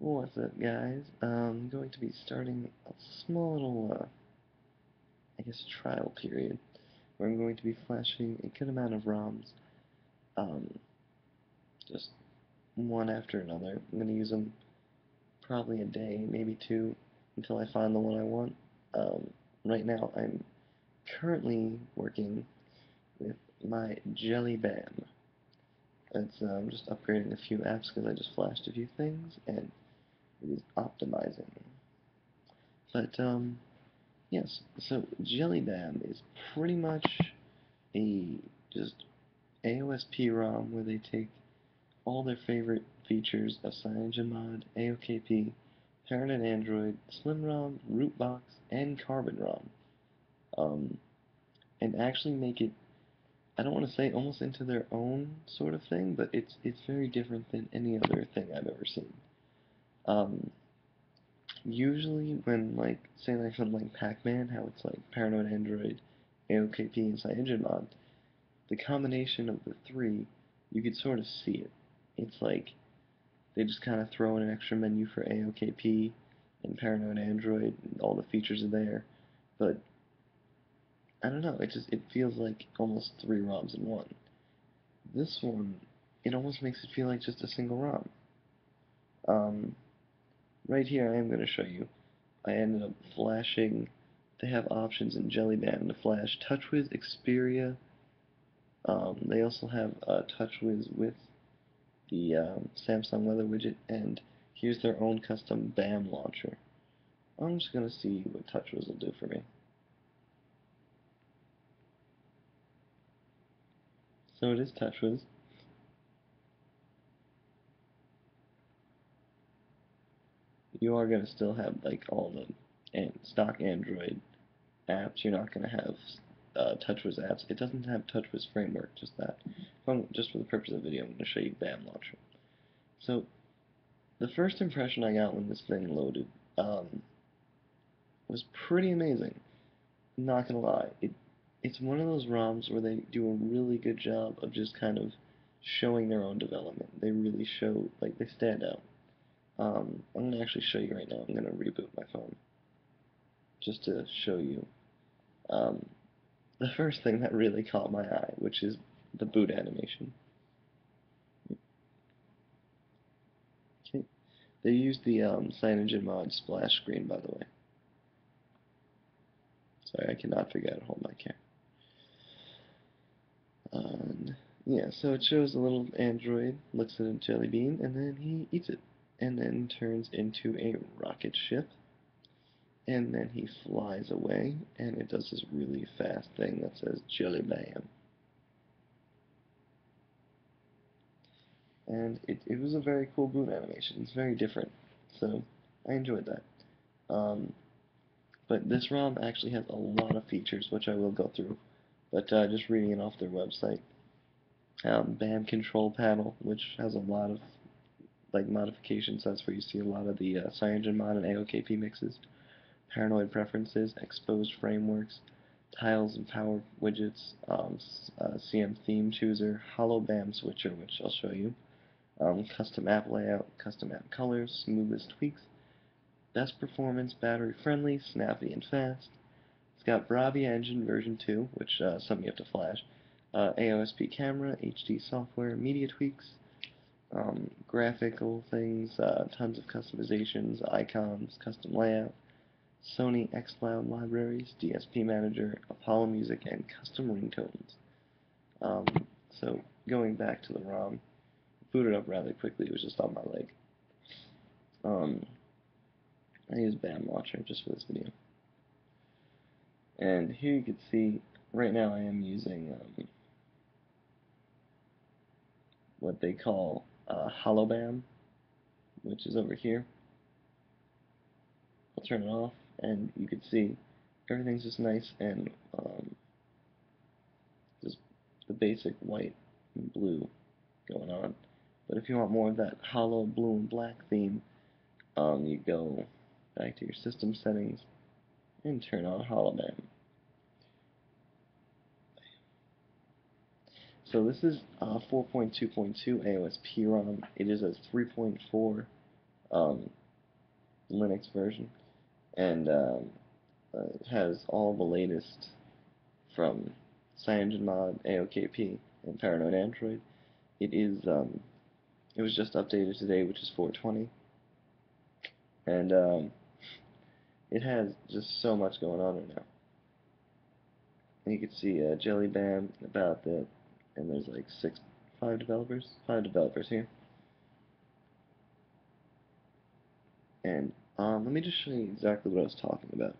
What's up, guys? I'm going to be starting a small little, I guess, trial period where I'm going to be flashing a good amount of ROMs, um, just one after another. I'm going to use them probably a day, maybe two, until I find the one I want. Um, right now, I'm currently working with my Jellybam. I'm just upgrading a few apps because I just flashed a few things, and it is optimizing. But, yes, so Jellybam is pretty much a just AOSP ROM where they take all their favorite features of CyanogenMod, AOKP, Paranoid Android, SlimROM, Rootbox, and CarbonROM, um, and actually make it, I don't want to say almost into their own sort of thing, but it's very different than any other thing I've ever seen. Um, Usually when, like, say like something like Pac-Man, how it's like Paranoid Android, AOKP, and CyanogenMod, the combination of the three, you could sort of see it. It's like they just kind of throw in an extra menu for AOKP and Paranoid Android, and all the features are there. But I don't know, it feels like almost three ROMs in one. This one, it almost makes it feel like just a single ROM. Um, right here, I am going to show you. I ended up flashing. They have options in Jellybam to flash TouchWiz, Xperia. They also have TouchWiz with the Samsung Weather widget, and here's their own custom BAM launcher. I'm just going to see what TouchWiz will do for me. So it is TouchWiz. You are going to still have like all the stock Android apps. You're not going to have TouchWiz apps. It doesn't have TouchWiz framework, just that. Just for the purpose of the video, I'm going to show you BAM launcher. So the first impression I got when this thing loaded was pretty amazing. Not gonna lie, it's one of those ROMs where they do a really good job of just kind of showing their own development. They really show, like, they stand out. I'm gonna actually show you right now. I'm gonna reboot my phone just to show you. Um, the first thing that really caught my eye, which is the boot animation. Okay, they used the CyanogenMod splash screen, by the way. Sorry, I cannot figure out how to hold my camera. Yeah, so it shows a little android, looks at a jelly bean, and then he eats it, and then turns into a rocket ship, and then he flies away, and it does this really fast thing that says Jellybam. And it was a very cool boot animation. It's very different, so I enjoyed that. Um, but this ROM actually has a lot of features, which I will go through, but just reading it off their website. BAM control panel, which has a lot of like modifications. That's where you see a lot of the CyanogenMod and AOKP mixes. Paranoid preferences, exposed frameworks, tiles and power widgets, CM theme chooser, hollow BAM switcher, which I'll show you, custom app layout, custom app colors, smoothest tweaks, best performance, battery friendly, snappy and fast. It's got Bravia Engine version 2, which some you have to flash, AOSP camera, HD software, media tweaks, graphical things, tons of customizations, icons, custom layout, Sony xCloud libraries, DSP Manager, Apollo Music, and custom ringtones. Um, so going back to the ROM, booted up rather quickly. It was just on my leg. I use BAM Launcher just for this video. And here you can see, right now I am using what they call HoloBAM, which is over here. I'll turn it off, and you can see everything's just nice and just the basic white and blue going on. But if you want more of that hollow blue and black theme, you go back to your system settings and turn on HoloBAM. So this is 4.2.2 AOSP ROM. It is a 3.4 um, Linux version, and it has all the latest from CyanogenMod, AOKP, and Paranoid Android. It was just updated today, which is 420, and it has just so much going on right now. And you can see Jellybam about that, and there's like five developers here. And let me just show you exactly what I was talking about.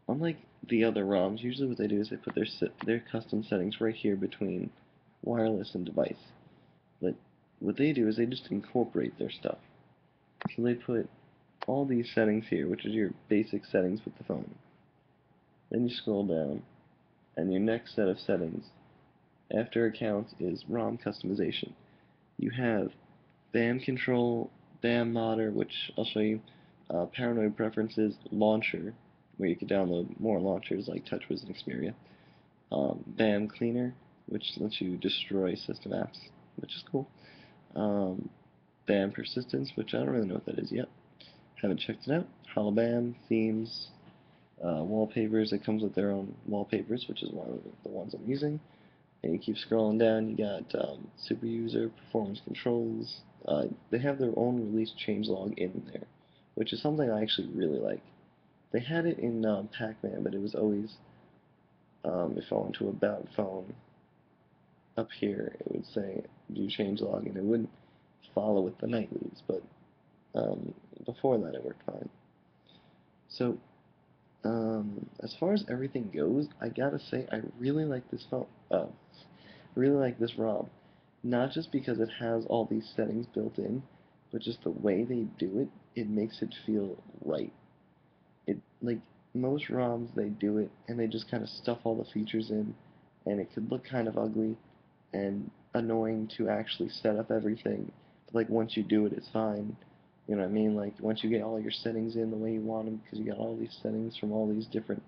Unlike the other ROMs, usually what they do is they put their custom settings right here between wireless and device. But what they do is they just incorporate their stuff. So they put all these settings here, which is your basic settings with the phone. Then you scroll down, and your next set of settings after accounts is ROM customization. You have BAM control, BAM modder, which I'll show you, paranoid preferences, launcher, where you can download more launchers like TouchWiz and Xperia, BAM cleaner, which lets you destroy system apps, which is cool, BAM persistence, which I don't really know what that is yet, haven't checked it out, Holobam, themes, wallpapers. It comes with their own wallpapers, which is one of the ones I'm using. And you keep scrolling down, you got super user, performance controls. They have their own release changelog in there, which is something I actually really like. They had it in Pac-Man, but it was always, if I went to About Phone, up here, it would say view changelog, and it wouldn't follow with the nightlies, but before that it worked fine. So, as far as everything goes, I gotta say, I really like this phone. Really like this ROM. Not just because it has all these settings built in, but just the way they do it, it makes it feel right. Like, most ROMs, they do it, and they just kind of stuff all the features in, and it could look kind of ugly and annoying to actually set up everything. But, like, once you do it, it's fine. You know what I mean? Like, once you get all your settings in the way you want them, because you got all these settings from all these different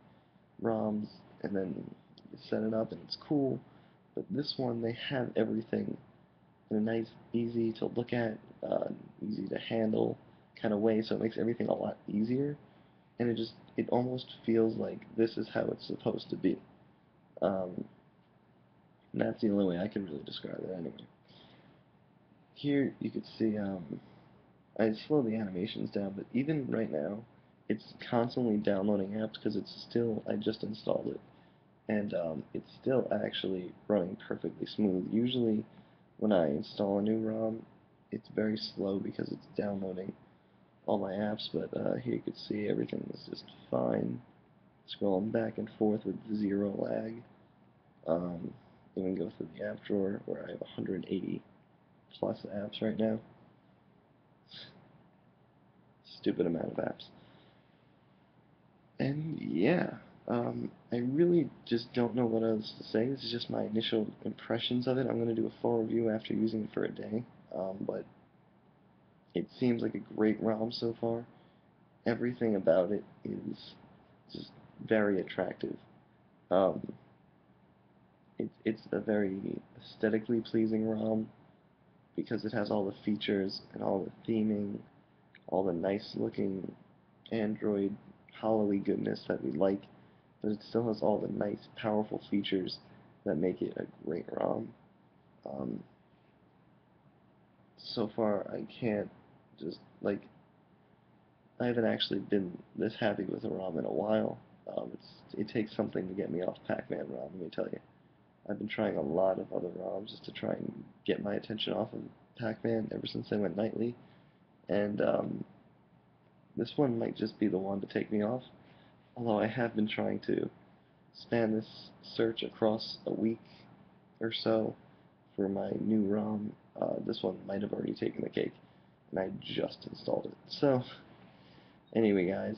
ROMs, and then you set it up, and it's cool. But this one, they have everything in a nice, easy to look at, easy to handle kind of way, so it makes everything a lot easier. And it almost feels like this is how it's supposed to be. Um, and that's the only way I can really describe it anyway. Here you could see, I slowed the animations down, but even right now, it's constantly downloading apps because I just installed it. And it's still actually running perfectly smooth. Usually, when I install a new ROM, it's very slow because it's downloading all my apps, but here you can see everything is just fine. Scrolling back and forth with zero lag. Um, Even go through the app drawer where I have 180 plus apps right now. Stupid amount of apps. And yeah, I really just don't know what else to say. This is just my initial impressions of it. I'm going to do a full review after using it for a day, but it seems like a great ROM so far. Everything about it is just very attractive. Um, it's a very aesthetically pleasing ROM because it has all the features and all the theming, all the nice looking Android hollowy goodness that we like, but it still has all the nice, powerful features that make it a great ROM. Um, so far, I can't just, like, I haven't actually been this happy with a ROM in a while. It takes something to get me off Pac-Man ROM, let me tell you. I've been trying a lot of other ROMs just to try and get my attention off of Pac-Man ever since I went nightly, and this one might just be the one to take me off, although I have been trying to span this search across a week or so for my new ROM. This one might have already taken the cake, and I just installed it. So, anyway guys,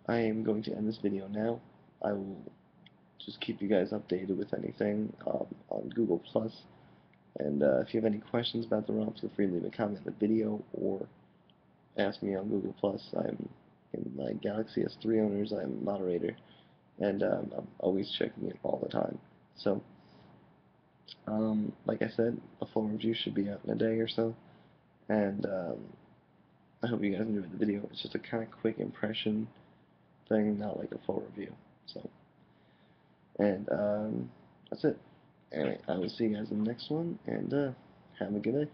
I am going to end this video now. I will just keep you guys updated with anything on Google+. And if you have any questions about the ROM, feel free to leave a comment in the video or ask me on Google+. I'm in my Galaxy S3 owners. I'm a moderator, and I'm always checking it all the time. So, like I said, a full review should be out in a day or so, and I hope you guys enjoyed the video. It's just a kind of quick impression thing, not like a full review. So, and that's it. Anyway, I will see you guys in the next one, and have a good day.